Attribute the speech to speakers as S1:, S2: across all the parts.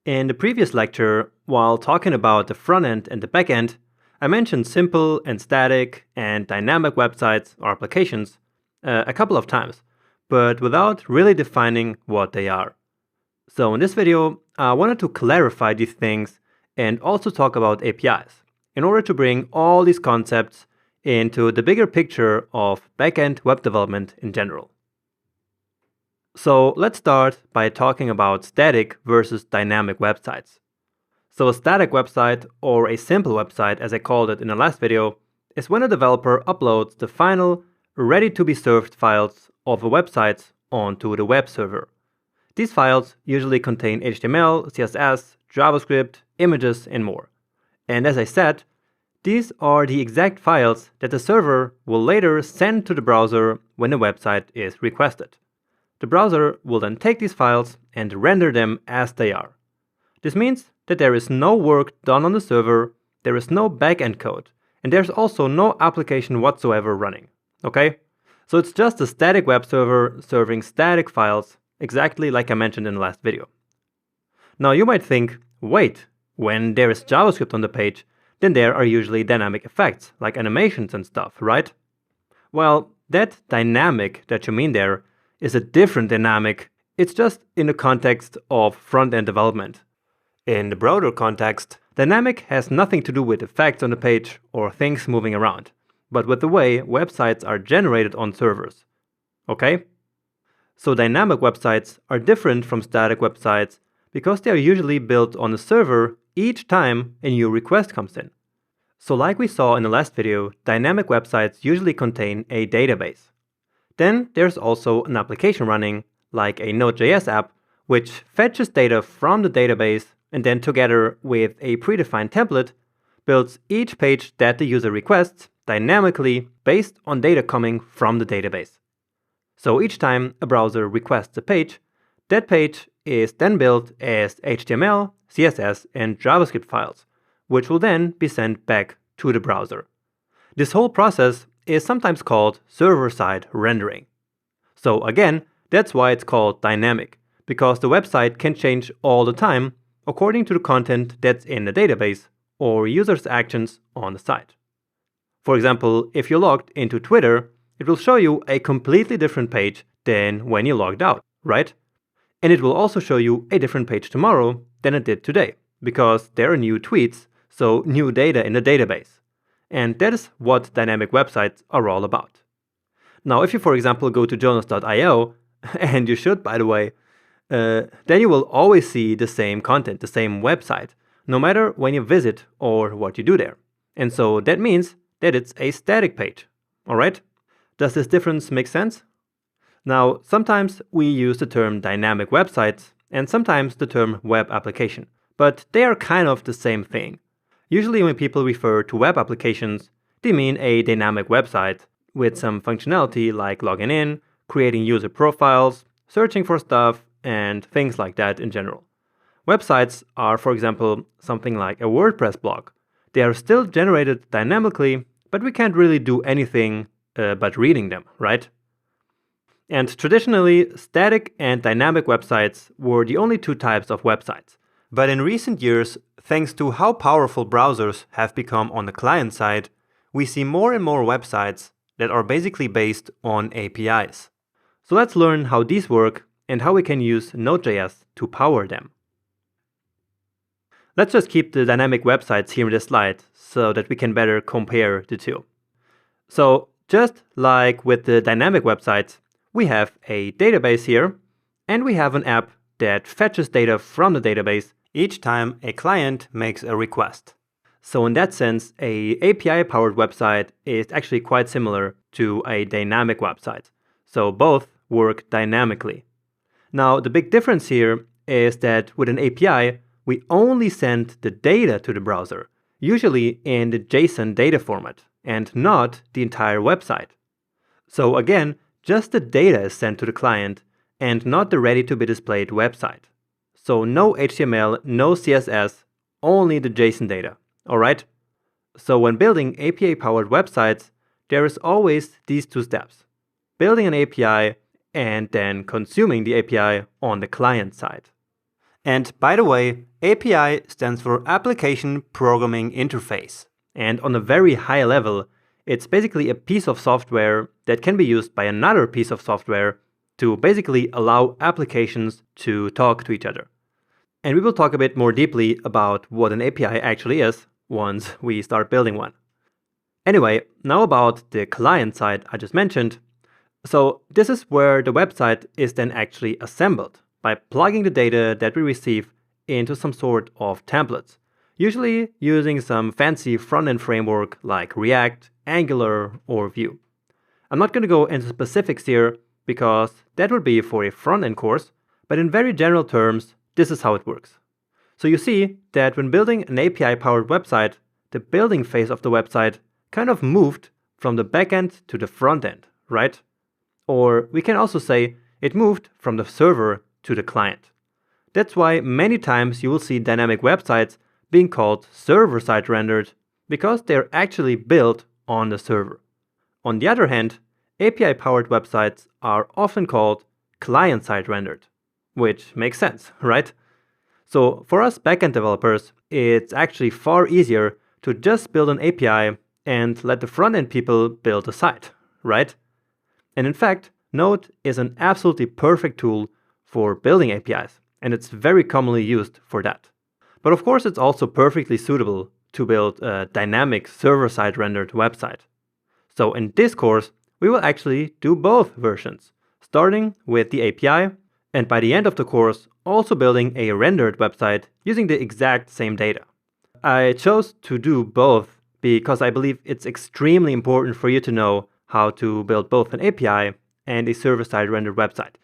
S1: In the previous lecture, while talking about the front end and the back end, I mentioned simple and static and dynamic websites or applications a couple of times, but without really defining what they are. So in this video, I wanted to clarify these things and also talk about APIs in order to bring all these concepts into the bigger picture of back-end web development in general. So let's start by talking about static versus dynamic websites. So a static website, or a simple website as I called it in the last video, is when a developer uploads the final ready-to-be-served files of a website onto the web server. These files usually contain HTML, CSS, JavaScript, images, and more. And as I said, these are the exact files that the server will later send to the browser when the website is requested. The browser will then take these files and render them as they are. This means that there is no work done on the server, there is no backend code, and there's also no application whatsoever running. Okay? So it's just a static web server serving static files, exactly like I mentioned in the last video. Now you might think, wait, when there is JavaScript on the page, then there are usually dynamic effects, like animations and stuff, right? Well, that dynamic that you mean there is a different dynamic. It's just in the context of front-end development. In the broader context, dynamic has nothing to do with effects on the page or things moving around, but with the way websites are generated on servers. Okay? So dynamic websites are different from static websites because they are usually built on a server each time a new request comes in. So like we saw in the last video, dynamic websites usually contain a database. Then there's also an application running, like a Node.js app, which fetches data from the database and then together with a predefined template, builds each page that the user requests dynamically based on data coming from the database. So each time a browser requests a page, that page is then built as HTML, CSS, and JavaScript files, which will then be sent back to the browser. This whole process is sometimes called server-side rendering. So again, that's why it's called dynamic, because the website can change all the time according to the content that's in the database or users' actions on the site. For example, if you logged into Twitter, it will show you a completely different page than when you logged out, right? And it will also show you a different page tomorrow than it did today, because there are new tweets, so new data in the database. And that is what dynamic websites are all about. Now, if you, for example, go to jonas.io, and you should, by the way, then you will always see the same content, the same website, no matter when you visit or what you do there. And so that means that it's a static page. All right? Does this difference make sense? Now, sometimes we use the term dynamic websites and sometimes the term web application, but they are kind of the same thing. Usually when people refer to web applications, they mean a dynamic website with some functionality like logging in, creating user profiles, searching for stuff, and things like that in general. Websites are, for example, something like a WordPress blog. They are still generated dynamically, but we can't really do anything but reading them, right? And traditionally, static and dynamic websites were the only two types of websites. But in recent years, thanks to how powerful browsers have become on the client side, we see more and more websites that are basically based on APIs. So let's learn how these work and how we can use Node.js to power them. Let's just keep the dynamic websites here in this slide so that we can better compare the two. So just like with the dynamic websites, we have a database here, and we have an app that fetches data from the database each time a client makes a request. So in that sense, a API-powered website is actually quite similar to a dynamic website. So both work dynamically. Now, the big difference here is that with an API, we only send the data to the browser, usually in the JSON data format, and not the entire website. So again, just the data is sent to the client, and not the ready-to-be-displayed website. So no HTML, no CSS, only the JSON data, alright? So when building API-powered websites, there is always these two steps. Building an API and then consuming the API on the client side. And by the way, API stands for Application Programming Interface. And on a very high level, it's basically a piece of software that can be used by another piece of software to basically allow applications to talk to each other. And we will talk a bit more deeply about what an API actually is once we start building one. Anyway, now about the client side I just mentioned. So this is where the website is then actually assembled by plugging the data that we receive into some sort of templates, usually using some fancy front-end framework like React, Angular, or Vue. I'm not going to go into specifics here because that would be for a front-end course, but in very general terms, this is how it works. So you see that when building an API-powered website, the building phase of the website kind of moved from the backend to the front end, right? Or we can also say it moved from the server to the client. That's why many times you will see dynamic websites being called server-side rendered because they're actually built on the server. On the other hand, API-powered websites are often called client-side rendered, which makes sense, right? So for us backend developers, it's actually far easier to just build an API and let the front-end people build a site, right? And in fact, Node is an absolutely perfect tool for building APIs, and it's very commonly used for that. But of course, it's also perfectly suitable to build a dynamic server-side rendered website. So in this course, we will actually do both versions, starting with the API, and by the end of the course, also building a rendered website using the exact same data. I chose to do both because I believe it's extremely important for you to know how to build both an API and a server-side rendered website.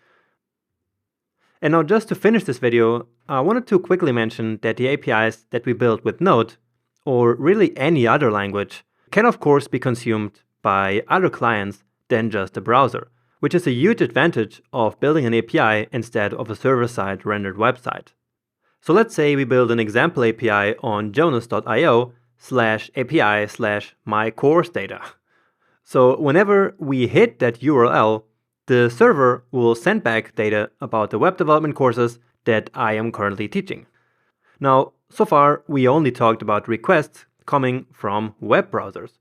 S1: And now just to finish this video, I wanted to quickly mention that the APIs that we build with Node, or really any other language, can of course be consumed by other clients than just the browser, which is a huge advantage of building an API instead of a server-side rendered website. So let's say we build an example API on jonas.io/API/myCourseData. So whenever we hit that URL, the server will send back data about the web development courses that I am currently teaching. Now, so far, we only talked about requests coming from web browsers,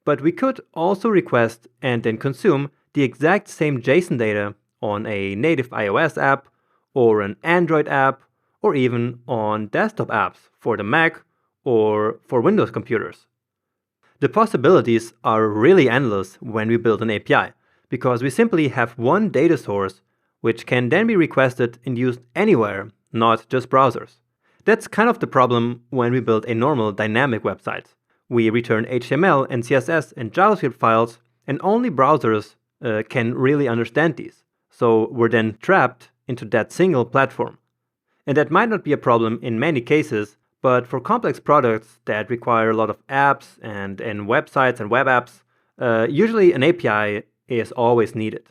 S1: but we could also request and then consume the exact same JSON data on a native iOS app, or an Android app, or even on desktop apps for the Mac or for Windows computers. The possibilities are really endless when we build an API, because we simply have one data source which can then be requested and used anywhere, not just browsers. That's kind of the problem when we build a normal dynamic website. We return HTML and CSS and JavaScript files, and only browsers can really understand these. So we're then trapped into that single platform. And that might not be a problem in many cases, but for complex products that require a lot of apps and websites and web apps, usually an API is always needed.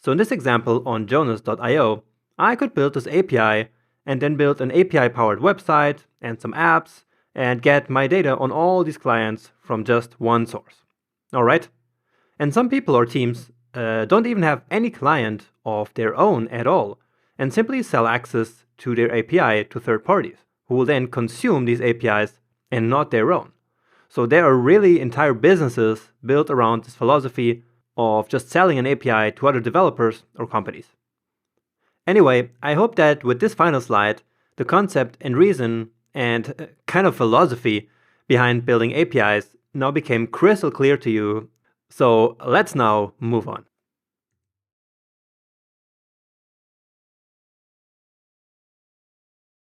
S1: So in this example on jonas.io, I could build this API and then build an API-powered website and some apps and get my data on all these clients from just one source. All right? And some people or teams don't even have any client of their own at all and simply sell access to their API to third parties who will then consume these APIs and not their own. So there are really entire businesses built around this philosophy of just selling an API to other developers or companies. Anyway, I hope that with this final slide, the concept and reason and kind of philosophy behind building APIs now became crystal clear to you. So let's now move on.